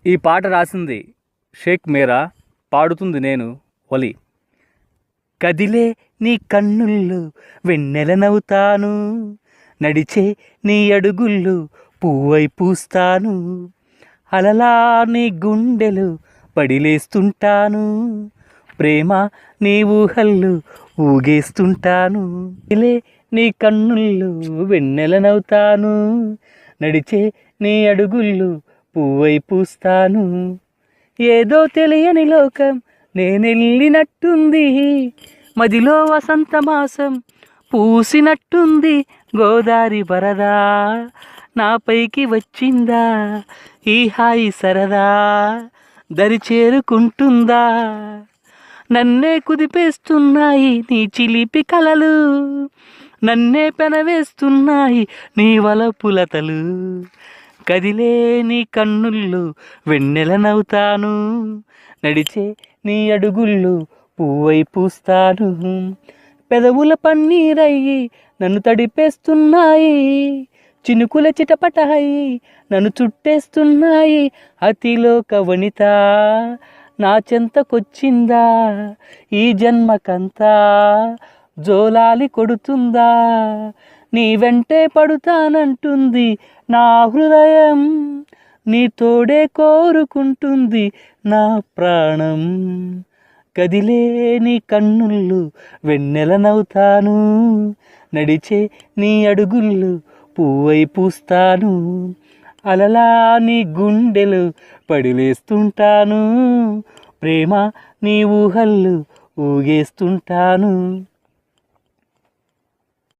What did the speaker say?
ఈ పాట రాసింది షేక్ మీరా, పాడుతుంది నేను ఒలి. కదిలే నీ కన్నుల్లో వెన్నెలనవుతాను, నడిచే నీ అడుగుల్లో పువ్వై పూస్తాను, అలలా నీ గుండెలు పడిలేస్తుంటాను, ప్రేమ నీ ఊహల్లో ఊగేస్తుంటాను. కదిలే నీ కన్నుల్లో వెన్నెలనవుతాను, నడిచే నీ అడుగుల్లో పువ్వై పూస్తాను. ఏదో తెలియని లోకం నేనెళ్ళినట్టుంది, మదిలో వసంతమాసం పూసినట్టుంది. గోదారి వరదా నాపైకి వచ్చిందా, ఈ హాయి సరదా దరి చేరుకుంటుందా. నన్నే కుదిపేస్తున్నాయి నీ చిలిపి కలలు, నన్నే పెనవేస్తున్నాయి నీ వలపులతలు. కదిలే నీ కన్నుల్లో వెన్నెలనవుతాను, నడిచే నీ అడుగుల్లో పువ్వై పూస్తాను. పెదవుల పన్నీరయ్యి నన్ను తడిపేస్తున్నాయి, చినుకుల చిటపటహయ్యి నన్ను చుట్టేస్తున్నాయి. అతిలోక వనిత నా చెంతకొచ్చిందా, ఈ జన్మకంతా జోలాలి కొడుతుందా. నీ వెంటే పడుతానంటుంది నా హృదయం, నీ తోడే కోరుకుంటుంది నా ప్రాణం. కదిలే నీ కన్నుళ్ళు వెన్నెలనవుతాను, నడిచే నీ అడుగుళ్ళు పువ్వై పూస్తాను, అలలా నీ గుండెలు పడిలేస్తుంటాను, ప్రేమ నీ ఊహళ్ళు ఊగేస్తుంటాను.